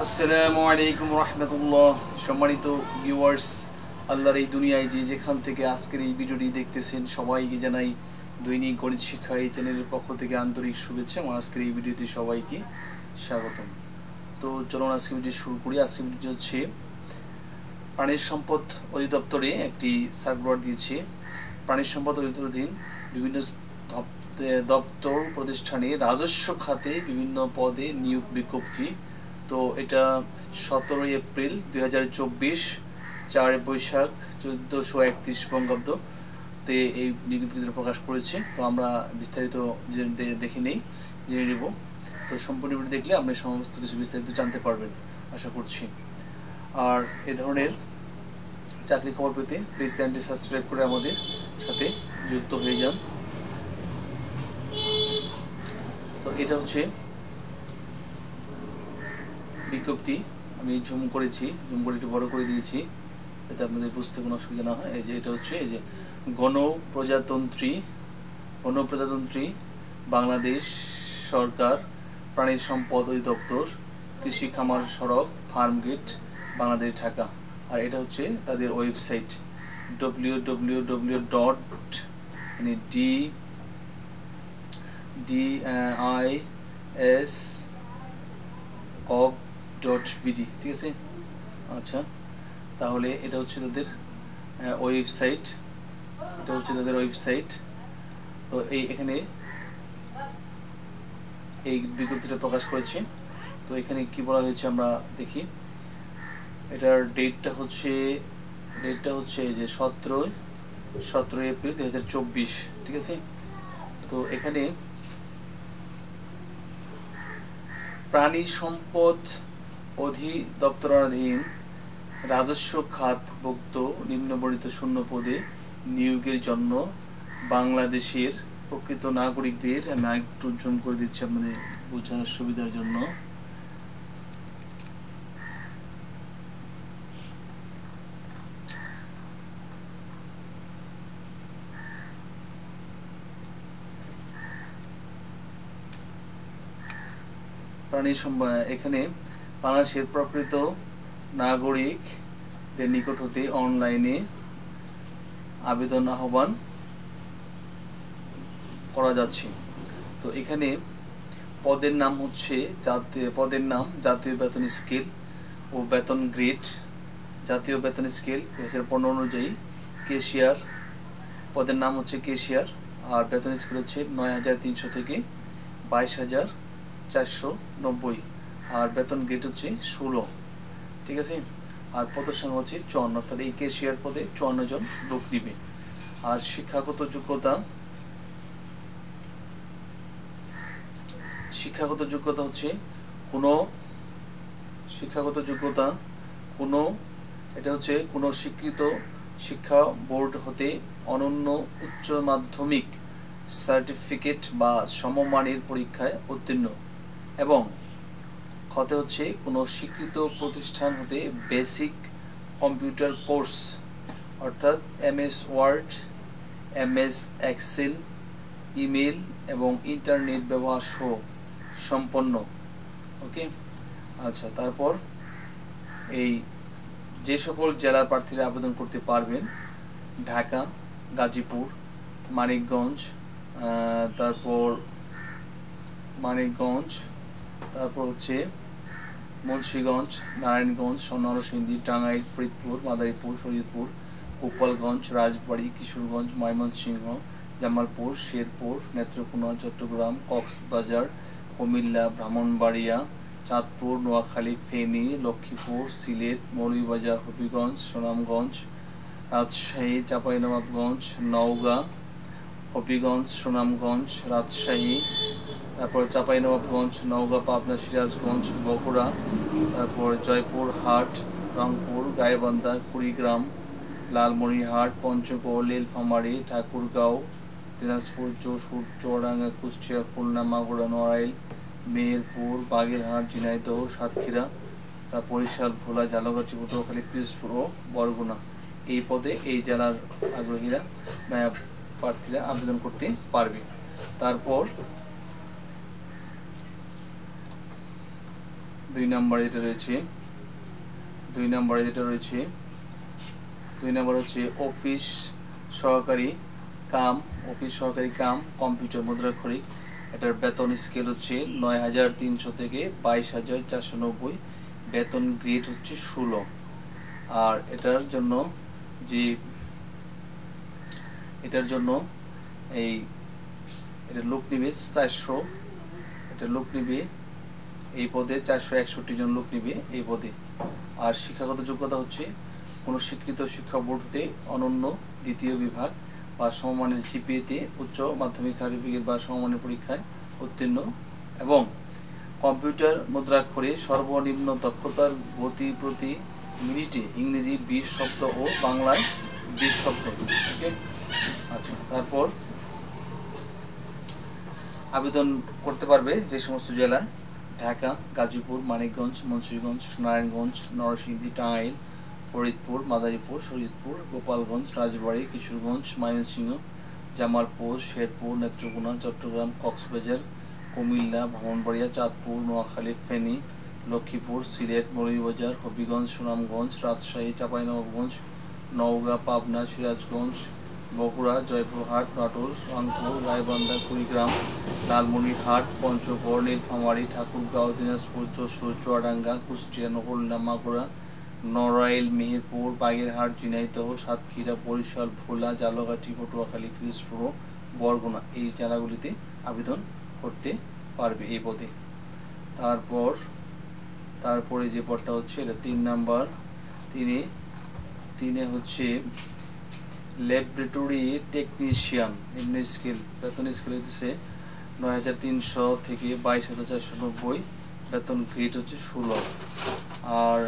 আসসালামু আলাইকুম রহমতুল্লাহ। সম্মানিত ভিউয়ার্স, আল্লাহর এই দুনিয়ায় যে যেখান থেকে আজকের এই ভিডিওটি দেখতেছেন সবাইকে জানাই দৈনিক গণিত শিক্ষা এই চ্যানেলের পক্ষ থেকে আন্তরিক শুভেচ্ছা এবং আজকের এই ভিডিওতে সবাইকে স্বাগতম। তো চলুন আজকে ভিডিও শুরু করি। আজকের ভিডিও হচ্ছে প্রাণী সম্পদ অধিদপ্তরে একটি সার্কুলার দিয়েছে। প্রাণী সম্পদ অধিদপ্তরাধীন বিভিন্ন দপ্তর প্রতিষ্ঠানে রাজস্ব খাতে বিভিন্ন পদে নিয়োগ বিজ্ঞপ্তি। তো এটা 17 এপ্রিল 2024 4 বৈশাখ 1431 বঙ্গাব্দ তে এই বিজ্ঞপ্তিটা প্রকাশ করেছে। তো আমরা বিস্তারিত দেখে নেই, জেনে নেব। তো সম্পূর্ণ ভিডিও দেখলে আপনি সমস্ত কিছু বিস্তারিত জানতে পারবেন আশা করছি। আর এ ধরনের চাকরি খবর পেতে প্লিজ চ্যানেলটি সাবস্ক্রাইব করে আমাদের সাথে যুক্ত হয়ে যান। তো এটা হচ্ছে বিজ্ঞপ্তি। আমি জুম করেছি, জুম করে একটু বড় করে দিয়েছি যাতে আপনাদের বুঝতে কোনো অসুবিধা না হয়। এই যে এটা হচ্ছে এই যে গণপ্রজাতন্ত্রী বাংলাদেশ সরকার প্রাণী সম্পদ অধিদপ্তর, কৃষি খামার সড়ক, ফার্ম গেট, বাংলাদেশ, ঢাকা। আর এটা হচ্ছে তাদের ওয়েবসাইট www.dis.gov.bd, ঠিক আছে। আচ্ছা, তাহলে এটা হচ্ছে তাদের ওয়েবসাইট, তো এখানে এই বিজ্ঞপ্তিটা প্রকাশ করেছে। তো এখানে কি বলা হয়েছে আমরা দেখি। এটার ডেটটা হচ্ছে এই যে 17 এপ্রিল 2024, ঠিক আছে। তো এখানে প্রাণী সম্পদ অধিদপ্তরাধীন রাজস্ব খাতভুক্ত নিম্নবর্ণিত শূন্য পদে নিয়োগের জন্য বাংলাদেশের প্রকৃত নাগরিকদের, আমি একটু জুম করে দিচ্ছি আপনাদের বোঝার সুবিধার জন্য। এখানে বাংলাদেশের প্রকৃত নাগরিকদের নিকট হতে অনলাইনে আবেদন আহ্বান করা যাচ্ছে। তো এখানে পদের নাম হচ্ছে জাতীয় বেতন স্কেল ও বেতন গ্রেড। জাতীয় বেতন স্কেল 2015 অনুযায়ী কেশিয়ার, পদের নাম হচ্ছে কেশিয়ার। আর বেতন স্কেল হচ্ছে 9,300 থেকে 22,490। আর বেতন গ্রেড হচ্ছে 16, ঠিক আছে। আর পদের সংখ্যা হচ্ছে 54, অর্থাৎ এই কেশিয়ার পদে 54 জন লোক নিবে। আর শিক্ষাগত যোগ্যতা হচ্ছে এটা হচ্ছে কোনো স্বীকৃত শিক্ষা বোর্ড হতে অনন্য উচ্চ মাধ্যমিক সার্টিফিকেট বা সমমানের পরীক্ষায় উত্তীর্ণ, এবং খতে হচ্ছে কোনো স্বীকৃত প্রতিষ্ঠান হতে বেসিক কম্পিউটার কোর্স অর্থাৎ MS word, MS excel, email এবং ইন্টারনেট ব্যবহার সহ সম্পন্ন। ওকে, আচ্ছা। তারপর এই যে সকল জেলার প্রার্থীরা আবেদন করতে পারবেন: ঢাকা, গাজীপুর, মানিকগঞ্জ, তারপর হচ্ছে মুন্সিগঞ্জ, নারায়ণগঞ্জ, নরসিংদী, টাঙ্গাইল, ফরিদপুর, মাদারীপুর, শরীয়তপুর, গোপালগঞ্জ, রাজবাড়ী, কিশোরগঞ্জ, ময়মনসিংহ, জামালপুর, শেরপুর, নেত্রকোনা, চট্টগ্রাম, কক্সবাজার, কুমিল্লা, ব্রাহ্মণবাড়িয়া, চাঁদপুর, নোয়াখালী, ফেনী, লক্ষ্মীপুর, সিলেট, মৌলভীবাজার, হবিগঞ্জ, সুনামগঞ্জ, রাজশাহী, চাঁপাইনবাবগঞ্জ, নওগাঁ, হবিগঞ্জ, সুনামগঞ্জ, রাজশাহী, তারপর চাঁপাইনবাবগঞ্জ, নওগাঁ, পাবনা, সিরাজগঞ্জ, বগুড়া, তারপর জয়পুরহাট, রংপুর, গাইবান্ধা, কুড়িগ্রাম, লালমনিরহাট, পঞ্চগড়, নীলফামারী, ঠাকুরগাঁও, দিনাজপুর, যশোর, চুয়াডাঙ্গা, কুষ্টিয়া, খুলনা, মাগুরা, নড়াইল, মেহেরপুর, বাগেরহাট, ঝিনাইদহ, সাতক্ষীরা, তারপর বরিশাল, ভোলা, ঝালকাঠি, পটুয়াখালী, পিরোজপুর ও বরগুনা। এই পদে এই জেলার প্রার্থীরা আবেদন করতে পারবে। তারপর 2 নম্বরে যেটা রয়েছে 2 নম্বরে যেটা রয়েছে 2 নম্বর হচ্ছে অফিস সহকারী কাম কম্পিউটার মুদ্রাক্ষরিক। এটার বেতন স্কেল হচ্ছে 9300 থেকে 22490, বেতন গ্রেড হচ্ছে 16। আর এটার জন্য এই এটা লোক নিবে 400, এটা লোক নিবে এই পদে 461 জন লোক নিবে এই পদে। আর শিক্ষাগত যোগ্যতা হচ্ছে কোনো স্বীকৃত শিক্ষা বোর্ড হতে অনন্য দ্বিতীয় বিভাগ বা সমমানের জিপিএতে উচ্চ মাধ্যমিক সার্টিফিকেট বা সমমানের পরীক্ষায় উত্তীর্ণ এবং কম্পিউটার মুদ্রাক্ষরে সর্বনিম্ন দক্ষতার গতি প্রতি মিনিটে ইংরেজি 20 শব্দ ও বাংলায় 20 শব্দ। ওকে, আচ্ছা। তারপর আবেদন করতে পারবে যে সমস্ত জেলা: ঢাকা, গাজীপুর, মানিকগঞ্জ, মুন্সিগঞ্জ, নারায়ণগঞ্জ, নরসিংদী, টাঙ্গাইল, ফরিদপুর, মাদারীপুর, শরীয়তপুর, গোপালগঞ্জ, রাজবাড়ী, কিশোরগঞ্জ, ময়মনসিংহ, জামালপুর, শেরপুর, নেত্রকোনা, চট্টগ্রাম, কক্সবাজার, কুমিল্লা, ব্রাহ্মণবাড়িয়া, চাঁদপুর, নোয়াখালী, ফেনী, লক্ষ্মীপুর, সিলেট, মৌলভীবাজার, হবিগঞ্জ, সুনামগঞ্জ, রাজশাহী, চাঁপাইনবাবগঞ্জ, নওগাঁ, পাবনা, সিরাজগঞ্জ, বগুড়া, জয়পুরহাট, নাটোর, রংপুর, গাইবান্ধা, কুড়িগ্রাম, লালমনিরহাট, পঞ্চগড়, নীলফামারী, ঠাকুরগাঁও, দিনাজপুর, যশোর, চুয়াডাঙ্গা, কুষ্টিয়া, খুলনা, মাগুরা, নড়াইল, মেহেরপুর, বাগেরহাট, ঝিনাইদহ, সাতক্ষীরা, বরিশাল, ভোলা, ঝালকাঠি, পটুয়াখালী, পিরোজপুর, বরগুনা এই জেলাগুলিতে আবেদন করতে পারবে এই পদে। তারপরে যে পদটা হচ্ছে এটা 3 নাম্বার। তিনে হচ্ছে ল্যাবরেটরি টেকনিশিয়ান, নিম্ন স্কেল, বেতন স্কেল হচ্ছে 9300 থেকে 22490, বেতন গ্রেড হচ্ছে 16। আর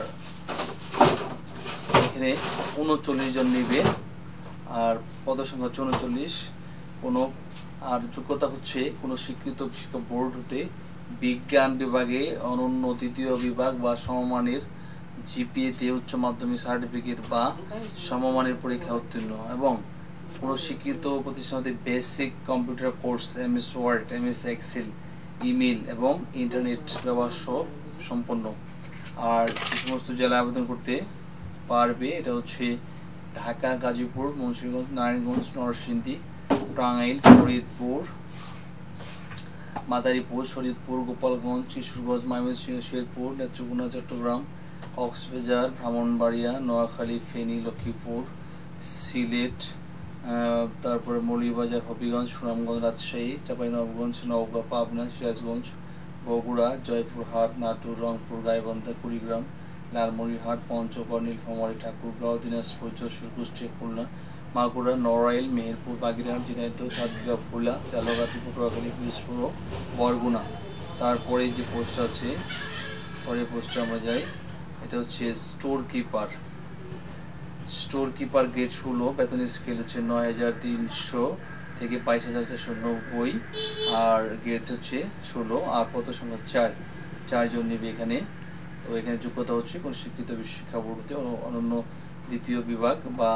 এখানে 39 জন নেবে আর পদসংখ্যা 39। আর যোগ্যতা হচ্ছে কোনো স্বীকৃত শিক্ষা বোর্ড হতে বিজ্ঞান বিভাগে অনন্য দ্বিতীয় বিভাগ বা সমমানের জিপিএতে উচ্চ মাধ্যমিক সার্টিফিকেট বা সমমানের পরীক্ষা উত্তীর্ণ এবং কোনো স্বীকৃত প্রতিষ্ঠান হতে basic computer course, MS word, MS excel, email এবং ইন্টারনেট ব্যবহার সম্পন্ন। আর যে সমস্ত জেলা আবেদন করতে পারবে এটা হচ্ছে ঢাকা, গাজীপুর, মুন্সিগঞ্জ, নারায়ণগঞ্জ, নরসিংদী, টাঙ্গাইল, ফরিদপুর, মাদারীপুর, শরীয়তপুর, গোপালগঞ্জ, কিশোরগঞ্জ, ময়মনসিংহ, শেরপুর, নেত্রকোনা, চট্টগ্রাম, কক্সবাজার, ব্রাহ্মণবাড়িয়া, নোয়াখালী, ফেনী, লক্ষ্মীপুর, সিলেট, তারপরে মৌলভীবাজার, হবিগঞ্জ, সুনামগঞ্জ, রাজশাহী, চাঁপাইনবাবগঞ্জ, নওগাঁ, পাবনা, সিরাজগঞ্জ, বগুড়া, জয়পুরহাট, নাটোর, রংপুর, গাইবান্ধা, কুড়িগ্রাম, লালমনিরহাট, পঞ্চগড়, নীলফামারী, ঠাকুরগাঁও, দিনাজপুর, যশোর, কুষ্টিয়া, খুলনা, মাগুরা, নড়াইল, মেহেরপুর, বাগেরহাট, ঝিনাইদহ, সাতক্ষীরা, ভোলা, ঝালকাঠি, পটুয়াখালী, পিরোজপুর, বরগুনা। তারপরে যে পোস্ট আছে, পরের পোস্টে আমরা যাই, এটা হচ্ছে স্টোর কিপার গ্রেড 16, বেতন স্কেল হচ্ছে 9300 থেকে 22490, আর গ্রেড হচ্ছে 16 আর পদসংখ্যা 4 জন নেবে এখানে। তো এখানে যোগ্যতা হচ্ছে কোন স্বীকৃত শিক্ষা বোর্ড হতে অনন্য দ্বিতীয় বিভাগ বা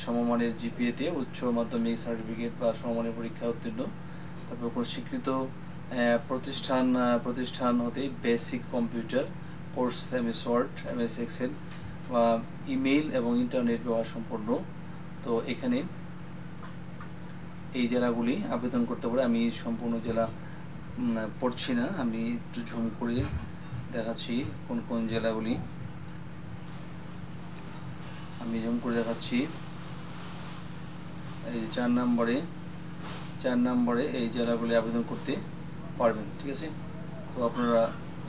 সমমানের জিপিএতে উচ্চ মাধ্যমিক সার্টিফিকেট বা সমমানের পরীক্ষা উত্তীর্ণ। তারপর কোন স্বীকৃত প্রতিষ্ঠান হতে basic computer course, MS word, MS excel বা ইমেইল এবং ইন্টারনেট ব্যবহার সম্পন্ন। তো এখানে এই জেলাগুলি আবেদন করতে পারে। আমি সম্পূর্ণ জেলা পড়ছি না, আমি একটু ঝুম করে দেখাচ্ছি কোন কোন জেলাগুলি। আমি জুম করে দেখাচ্ছি। এই 4 নম্বরে এই জেলাগুলি আবেদন করতে পারবেন, ঠিক আছে? তো আপনারা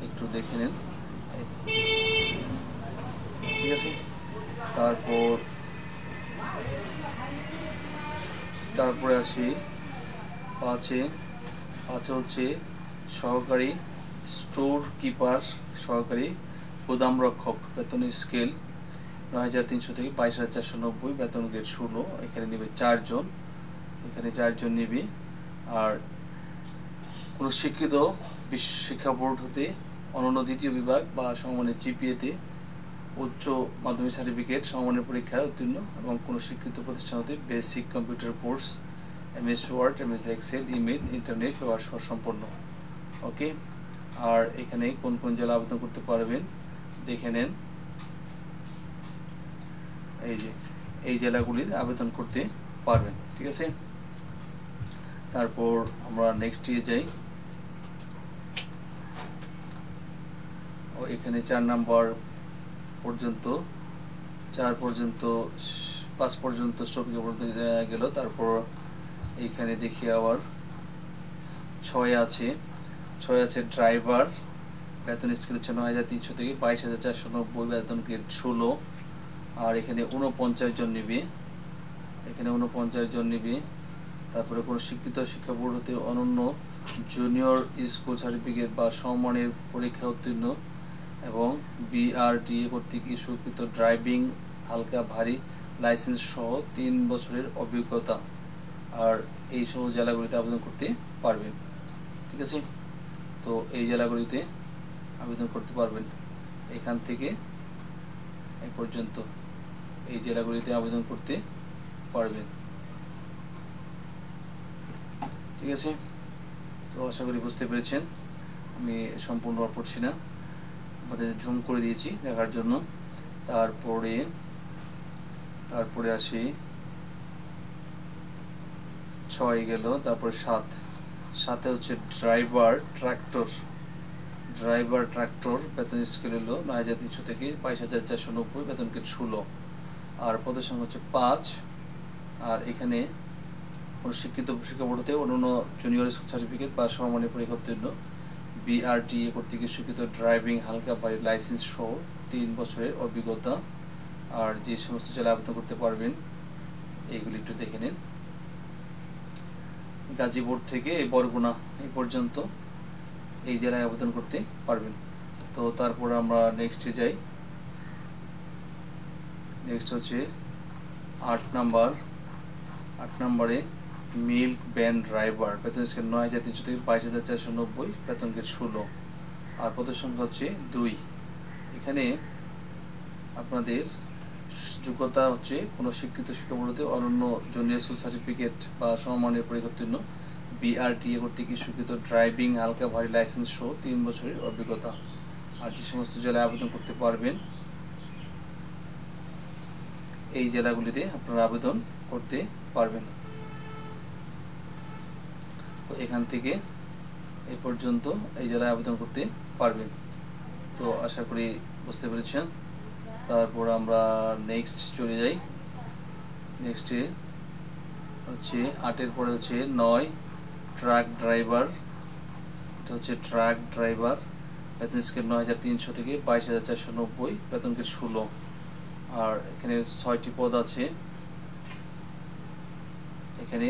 একটু দেখে নেন, ঠিক আছে? তারপরে আসি 5-এ হচ্ছে সহকারী স্টোর কিপার, সহকারী গুদাম রক্ষক, বেতন স্কেল 9300 থেকে 22490, বেতন গ্রেড 16। এখানে নেবে 4 জন নেবে। আর কোনো স্বীকৃত শিক্ষা বোর্ড হতে অনন্য দ্বিতীয় বিভাগ বা সমমানের জিপিএতে উচ্চ মাধ্যমিক সার্টিফিকেট সমমানের পরীক্ষায় উত্তীর্ণ এবং কোনো স্বীকৃত প্রতিষ্ঠান হতে basic computer course, MS word, MS excel, email, internet ব্যবহার সম্পন্ন। ওকে, আর এখানে কোন কোন জেলা আবেদন করতে পারবেন দেখে নেন। এই যে এই জেলাগুলিতে আবেদন করতে পারবেন, ঠিক আছে। তারপর আমরা নেক্সট দিয়ে যাই। এখানে 4 নাম্বার পর্যন্ত 4 পর্যন্ত 5 পর্যন্ত স্টপিকে পড়তে গেল। তারপর এইখানে দেখি আবার 6 আছে ড্রাইভার, বেতন স্কেল হচ্ছে 9,300 থেকে 22,490, বেতন গ্রেড 16। আর এখানে 49 জন নিবে, তারপরে কোনো শিক্ষিত শিক্ষা বোর্ড হতে অনন্য জুনিয়র স্কুল সার্টিফিকেট বা সমমানের পরীক্ষা উত্তীর্ণ এবং BRTA কর্তৃক ইস্যুকৃত ড্রাইভিং হালকা ভারী লাইসেন্স সহ 3 বছরের অভিজ্ঞতা। আর এই সব জেলাগুলিতে আবেদন করতে পারবেন, ঠিক আছে। তো এই জেলাগুলিতে আবেদন করতে পারবেন, এখান থেকে এই পর্যন্ত এই জেলাগুলিতে আবেদন করতে পারবেন, ঠিক আছে। তো আশা করি বুঝতে পেরেছেন। আমি সম্পূর্ণ পড়ছি না, আমাদের জুম করে দিয়েছি দেখার জন্য। তারপরে আসি 6 গেল। তারপরে 7 হচ্ছে ড্রাইভার ট্রাক্টর, বেতন স্কেল হলো 9,300 থেকে 22,490, বেতন গ্রেড 16। আর পদের সংখ্যা হচ্ছে 5। আর এখানে কোনো শিক্ষিত শিক্ষা বোর্ড হতে অন্যান্য জুনিয়র স্কুল সার্টিফিকেট বা সমমানের পরীক্ষা উত্তীর্ণ, BRTA কর্তৃক স্বীকৃত ড্রাইভিং হালকা ভারী লাইসেন্স সহ 3 বছরের অভিজ্ঞতা। আর যে সমস্ত জেলায় আবেদন করতে পারবেন এইগুলি একটু দেখে নিন। গাজীপুর থেকে বরগুনা এই পর্যন্ত এই জেলায় আবেদন করতে পারবেন। তো তারপর আমরা নেক্সটে যাই। নেক্সট হচ্ছে 8 নম্বরে মিল্ক ভ্যান ড্রাইভার, বেতন স্কেল 9,300 থেকে 22,490, বেতন গ্রেড 16। আর পদের সংখ্যা হচ্ছে 2। এখানে আপনাদের যোগ্যতা হচ্ছে কোনো শিক্ষিত শিক্ষা বোর্ডে অনন্য জুনিয়র স্কুল সার্টিফিকেট বা সমমানের পরীক্ষা উত্তীর্ণ, BRTA কর্তৃক স্বীকৃত ড্রাইভিং হালকা ভারী লাইসেন্স সহ 3 বছরের অভিজ্ঞতা। আর যে সমস্ত জেলায় আবেদন করতে পারবেন এই জেলাগুলিতে আপনারা আবেদন করতে পারবেন। তো এখান থেকে এই পর্যন্ত এই জেলায় আবেদন করতে পারবেন। তো আশা করি বুঝতে পেরেছেন। তারপর আমরা নেক্সট চলে যাই। নেক্সটে হচ্ছে 8-এর পরে হচ্ছে 9 ট্রাক ড্রাইভার, এটা হচ্ছে ট্রাক ড্রাইভার, বেতন স্কেল 9,300 থেকে 22,490, বেতন গ্রেড 16। আর এখানে 6টি পদ আছে। এখানে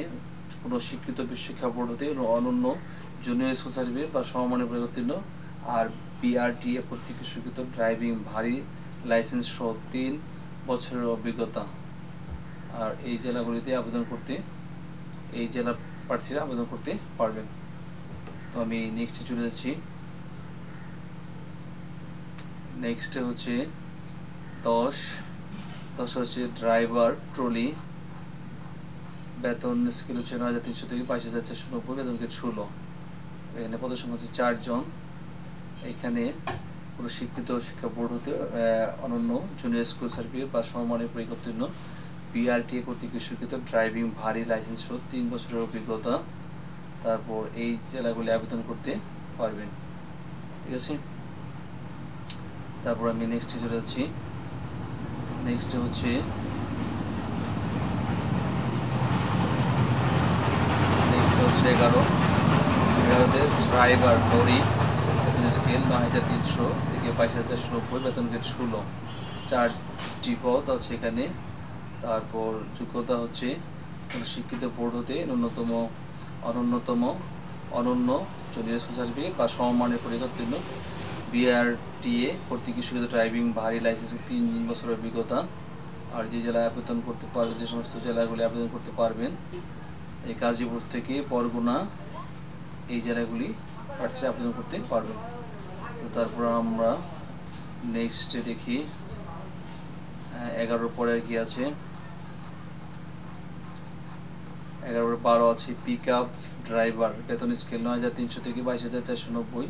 কোনো স্বীকৃত শিক্ষা বোর্ড হতে অনন্য জুনিয়র স্কুল সার্টিফিকেট বা সমমানের পরীক্ষা উত্তীর্ণ আর BRTA কর্তৃক স্বীকৃত ড্রাইভিং ভারী লাইসেন্স সহ 3 বছরের অভিজ্ঞতা। আর এই জেলাগুলিতে এই জেলার প্রার্থীরা আবেদন করতে পারবেন। তো আমি নেক্সটে চলে যাচ্ছি। নেক্সটে হচ্ছে 10 হচ্ছে ড্রাইভার ট্রলি, বেতন স্কেল হচ্ছে 9,300 থেকে 22,490, বেতন গ্রেড 16। এখানে পদের সংখ্যা হচ্ছে 4 জন। এখানে কোনো শিক্ষিত শিক্ষা বোর্ড হতে অনন্য জুনিয়র স্কুল সার্টিফিকেট বা সমমানের পরীক্ষা উত্তীর্ণ, BRTA কর্তৃক স্বীকৃত ড্রাইভিং ভারী লাইসেন্স সহ 3 বছরের অভিজ্ঞতা। তারপর এই জেলাগুলি আবেদন করতে পারবেন, ঠিক আছে। তারপর আমি নেক্সটে চলে যাচ্ছি। নেক্সটে হচ্ছে 11তে ড্রাইভার লরি, বেতন স্কেল 9,300 থেকে 22,490, বেতন গ্রেড 16। 4টি পদ আছে এখানে। তারপর যোগ্যতা হচ্ছে শিক্ষিত বোর্ড হতে অনন্য জুনিয়র স্কুল সার্টিফিকেট বা সমমানের পরীক্ষা উত্তীর্ণ, BRTA কর্তৃক স্বীকৃত ড্রাইভিং ভারী লাইসেন্স 3 বছরের অভিজ্ঞতা। আর যে জেলায় আবেদন করতে পারবেন, যে সমস্ত জেলাগুলি আবেদন করতে পারবেন, এই গাজীপুর থেকে বরগুনা এই জেলাগুলি প্রার্থীরা আবেদন করতে পারবেন। তো তারপর আমরা নেক্সটে দেখি 11 পরে কি আছে। 11-12 আছে পিক আপ ড্রাইভার, বেতন স্কেল 9,300 থেকে 22,490,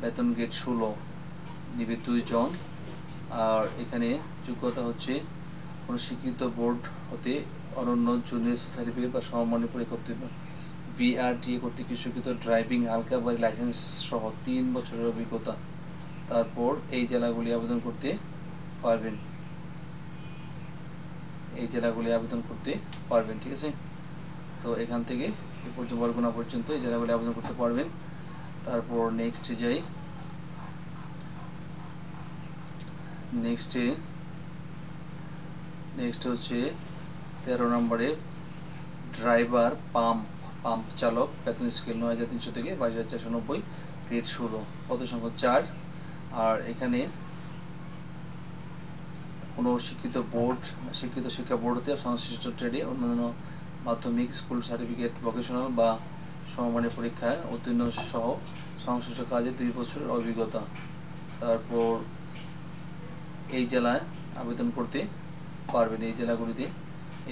বেতন গ্রেড 16 নিবে 2 জন। আর এখানে যোগ্যতা হচ্ছে কোনো স্বীকৃত বোর্ড হতে অনন্য জুনিয়র সার্টিফিকেট বা সমমানের পরীক্ষা উত্তীর্ণ, বিআরটিএ কর্তৃক স্বীকৃত ড্রাইভিং হালকা গাড়ি লাইসেন্স সহ 3 বছরের অভিজ্ঞতা। তারপর এই জেলাগুলি আবেদন করতে পারবেন, ঠিক আছে। তো এখান থেকে এই পর্যন্ত বরগুনা পর্যন্ত এই জেলাগুলি আবেদন করতে পারবেন। তারপর নেক্সটে যাই। নেক্সট হচ্ছে 13 নম্বরে ড্রাইভার পাম্প চালক, বেতন স্কেল 9,300 থেকে 22,490, গ্রেড 16, পদ সংখ্যা 4। আর এখানে কোনো শিক্ষিত শিক্ষা বোর্ড হতে সংশ্লিষ্ট ট্রেডে অন্যান্য মাধ্যমিক স্কুল সার্টিফিকেট, ভোকেশনাল বা সমমানের পরীক্ষায় উত্তীর্ণ সহ সংশ্লিষ্ট কাজে 2 বছরের অভিজ্ঞতা। তারপর এই জেলায় আবেদন করতে পারবেন, এই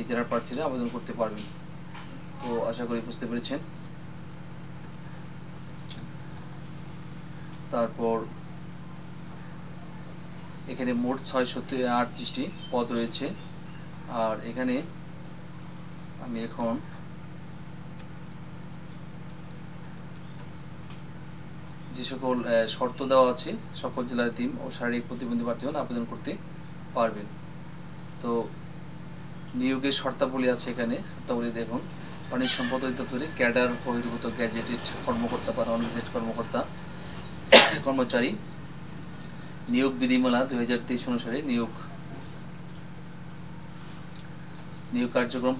জেলার প্রার্থীরা আবেদন করতে পারবেন। তো আশা করি বুঝতে পেরেছেন। তারপর এখানে মোট 638টি পদ রয়েছে। আর এখানে আমি এখন যে সকল শর্ত দেওয়া আছে, সকল জেলার টিম ও শারীরিক প্রতিবন্ধী প্রার্থীগণ আবেদন করতে পারবেন। তো নিয়োগের শর্তাবলী আছে এখানে, শর্তাবলী দেখুন। পানি সম্পদ অধিদপ্তরে ক্যাডার বহির্ভূত গ্যাজেটেড কর্মকর্তা বা নন গ্যাজেটেড কর্মচারী নিয়োগ বিধিমালা 2023 অনুসারে নিয়োগ কার্যক্রম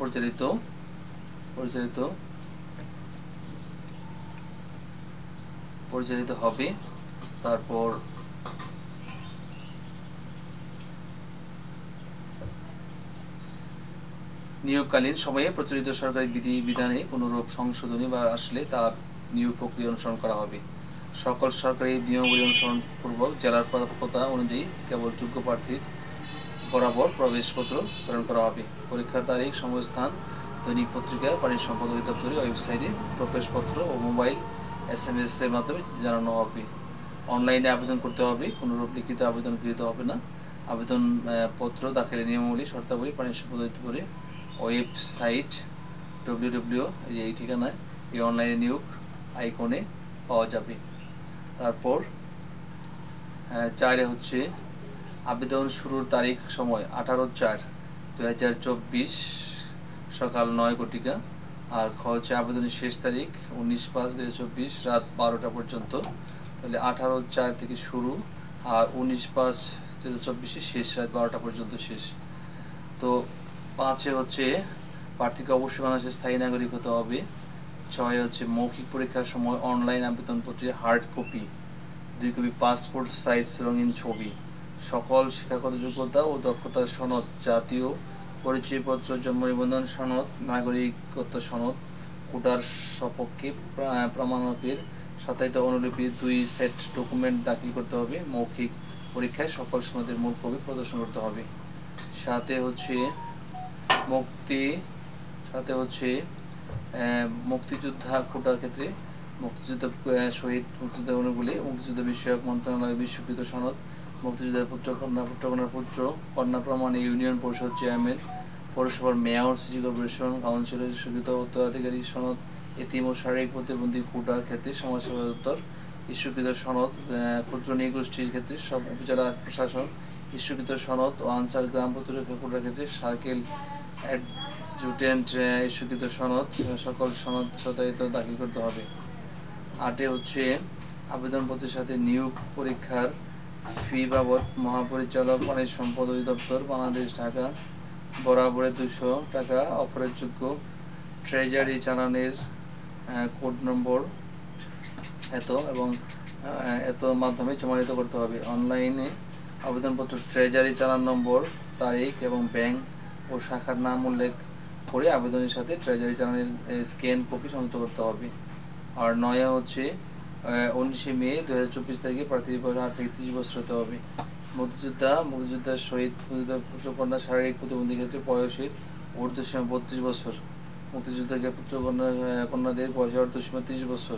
পরিচালিত হবে। তারপর নিয়োগকালীন সময়ে প্রচলিত সরকারি বিধানে কোনোরূপ সংশোধনী বা আসলে তা নিয়োগ প্রক্রিয়া অনুসরণ করা হবে। সকল সরকারি নিয়মাবলী অনুসরণ পূর্বক জেলার প্রাপ্যতা অনুযায়ী কেবল যোগ্য প্রার্থীর বরাবর প্রবেশপত্র প্রেরণ করা হবে। পরীক্ষার তারিখ, সময়স্থান দৈনিক পত্রিকা, পানি সম্পদ অধিদপ্তরের ওয়েবসাইটে প্রবেশপত্র ও মোবাইল SMS এর মাধ্যমে জানানো হবে। অনলাইনে আবেদন করতে হবে, কোনোরূপ লিখিত আবেদন গৃহীত হবে না। আবেদন পত্র দাখিলের নিয়মাবলী শর্তাবলী পানি সম্পদ অধিদপ্তরের ওয়েবসাইট www এই ঠিকানায় এই অনলাইনে নিয়োগ আইকনে পাওয়া যাবে। তারপর 4 হচ্ছে আবেদন শুরুর তারিখ সময় 18/4/2024 সকাল 9 ঘটিকা। আর হচ্ছে আবেদনের শেষ তারিখ 19/5/2024 রাত 12টা পর্যন্ত। তাহলে 18/4 থেকে শুরু আর 19/5/2024 শেষ, রাত 12টা পর্যন্ত শেষ। তো 5 হচ্ছে প্রার্থীকে অবশ্যই বাংলাদেশের স্থায়ী নাগরিক হতে হবে। 6 হচ্ছে মৌখিক পরীক্ষার সময় অনলাইন আবেদনপত্রের hard copy, 2 copy passport size রঙিন ছবি, সকল শিক্ষাগত যোগ্যতা ও দক্ষতার সনদ, জাতীয় পরিচয়পত্র, জন্ম নিবন্ধন সনদ, নাগরিকত্ব সনদ, কোটার সপক্ষে প্রমাণকের সত্যায়িত অনুলিপি 2 সেট ডকুমেন্ট দাখিল করতে হবে। মৌখিক পরীক্ষায় সকল সনদের মূল কপি প্রদর্শন করতে হবে। সাথে হচ্ছে মুক্তিযোদ্ধা কোটার ক্ষেত্রে মুক্তিযুদ্ধ শহীদ মুক্তিযোদ্ধা অনুগুলি, মুক্তিযুদ্ধ বিষয়ক মন্ত্রণালয়ের বিশ্বকৃত সনদ, মুক্তিযোদ্ধার পুত্রকন্যার পুত্র কন্যা প্রমাণ, ইউনিয়ন পরিষদ চেয়ারম্যান, পৌরসভার মেয়র, সিটি কর্পোরেশন কাউন্সিলের স্বীকৃত উত্তরাধিকারী সনদ, এতিম ও শারীরিক প্রতিবন্ধী কোটার ক্ষেত্রে সমাজসেবা দপ্তর স্বীকৃত সনদ, ক্ষুদ্র নৃগোষ্ঠীর ক্ষেত্রে সব উপজেলা প্রশাসন স্বীকৃত সনদ ও আনসার গ্রাম প্রতিরক্ষা কোটার ক্ষেত্রে সার্কেল অ্যাডজুটেন্ট স্বীকৃত সনদ, সকল সনদ সত্যায়িত দাখিল করতে হবে। 8 হচ্ছে আবেদনপত্রের সাথে নিয়োগ পরীক্ষার ফি বাবদ মহাপরিচালক পানি সম্পদ অধিদপ্তর বাংলাদেশ ঢাকা বরাবরে 200 টাকা অফারের যোগ্য ট্রেজারি চালানের কোড নম্বর এত মাধ্যমে জমায়িত করতে হবে। অনলাইনে আবেদনপত্র ট্রেজারি চালান নম্বর, তারিখ এবং ব্যাংক ও শাখার নাম উল্লেখ করে আবেদনের সাথে ট্রেজারি চালানের স্ক্যান কপি সংযুক্ত করতে হবে। আর 9 হচ্ছে 19 মে 2024 তারিখে প্রার্থীর বয়স 8 থেকে 30 বছর হতে হবে। মুক্তিযোদ্ধা শহীদ পুত্রকন্যা শারীরিক প্রতিবন্ধী ক্ষেত্রে বয়সের ঊর্ধ্বসীমা 32 বছর। মুক্তিযোদ্ধাকে কন্যাদের বয়সের ঊর্ধ্বসীমা 30 বছর।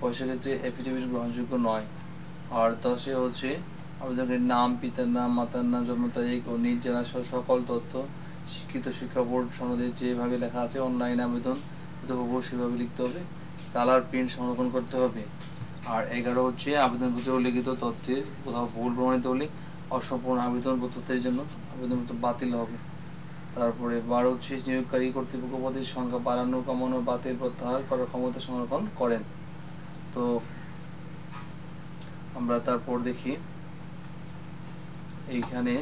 বয়সের ক্ষেত্রে এফিডেভিট গ্রহণযোগ্য নয়। আর 10 হচ্ছে আবেদনকারীর নাম, পিতার নাম, মাতার নাম, জন্ম তারিখ ও নিজ জেলা সহ সকল তথ্য স্বীকৃত শিক্ষা বোর্ড সনদে যেভাবে লেখা আছে অনলাইন আবেদন হুবহু সেভাবে লিখতে হবে, কালার প্রিন্ট সংরক্ষণ করতে হবে। আর 11 হচ্ছে আবেদনপত্রে উল্লিখিত তথ্যের কোথাও ভুল প্রমাণিত হলে অসম্পূর্ণ আবেদনপত্রের জন্য আবেদনপত্র বাতিল হবে। তারপরে 12 হচ্ছে নিয়োগকারী কর্তৃপক্ষ পদের সংখ্যা বাড়ানো, কমানো, বাতিল, প্রত্যাহার করার ক্ষমতা সংরক্ষণ করেন। তো আমরা তারপর দেখি এইখানে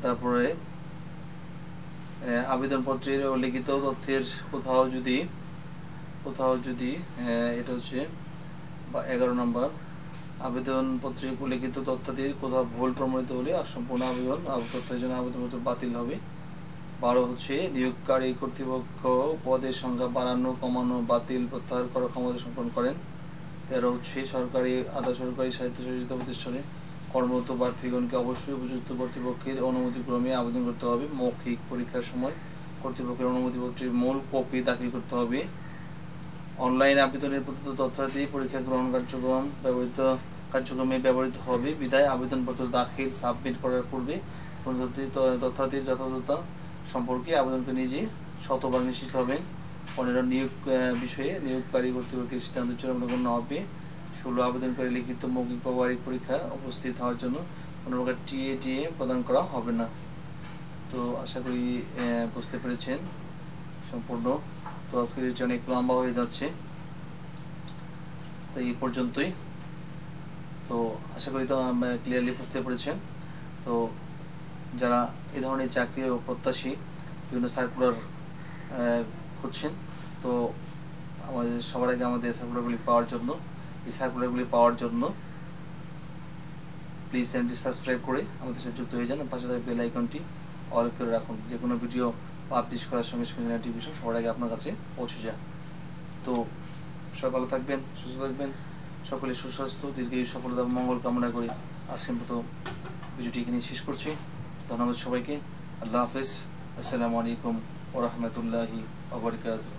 তারপরে আবেদনপত্রের উল্লিখিত তথ্যের কোথাও যদি এটা হচ্ছে 11 নম্বর, আবেদনপত্রে উল্লিখিত তথ্যাদির কোথাও ভুল প্রমাণিত হলে অসম্পূর্ণ তথ্যের জন্য আবেদনপত্র বাতিল হবে। 12 হচ্ছে নিয়োগকারী কর্তৃপক্ষ পদের সংখ্যা বাড়ানো, কমানো, বাতিল, প্রত্যাহার করার ক্ষমতা সম্পন্ন করেন। 13 হচ্ছে সরকারি, আধা সরকারি, স্বায়ত্তশাসিত প্রতিষ্ঠানে কর্মরত প্রার্থীগণকে অবশ্যই উপযুক্ত কর্তৃপক্ষের অনুমতিক্রমে আবেদন করতে হবে। মৌখিক পরীক্ষার সময় কর্তৃপক্ষের অনুমতিপত্রের মূল কপি দাখিল করতে হবে। অনলাইন আবেদনের প্রদত্ত তথ্যাদি পরীক্ষা গ্রহণ কার্যক্রমে ব্যবহৃত হবে বিধায় আবেদনপত্র দাখিল সাবমিট করার পূর্বে তথ্যাদির যথাযথতা সম্পর্কে আবেদনকে নিজে শতবার নিশ্চিত হবেন। 15 নিয়োগ বিষয়ে নিয়োগকারী কর্তৃপক্ষের সিদ্ধান্ত চূড়ান্ত হবে। 16 আবেদনকারী লিখিত, মৌখিক, ব্যবহারিক পরীক্ষা উপস্থিত হওয়ার জন্য কোনো প্রকার টিএ প্রদান করা হবে না। তো আশা করি বুঝতে পেরেছেন সম্পূর্ণ। তো আজকে এটা অনেক লম্বা হয়ে যাচ্ছে, তো এই পর্যন্তই। তো আশা করি তো ক্লিয়ারলি বুঝতে পেরেছেন। তো যারা এই ধরনের চাকরি ও প্রত্যাশী বিভিন্ন সার্কুলার খুঁজছেন, তো সবার আগে আমাদের সার্কুলারগুলি পাওয়ার জন্য প্লিজ চ্যানেলটি সাবস্ক্রাইব করে আমাদের সাথে যুক্ত হয়ে যান। পাশে থাকা বেল আইকনটি অল করে রাখুন, যে কোনো ভিডিও পাবলিশ করার সঙ্গে সঙ্গে নোটিফিকেশন সবার আগে আপনার কাছে পৌঁছে যায়। তো সবাই ভালো থাকবেন, সুস্থ থাকবেন, সকলে সুস্বাস্থ্য, দীর্ঘায়ু, সফলতা, মঙ্গল কামনা করে আজকের মতো ভিডিওটি এখানে শেষ করছি। ধন্যবাদ সবাইকে। আল্লাহ হাফেজ। আসসালামু আলাইকুম ওয়া রাহমাতুল্লাহি ওয়া বারাকাতুহু।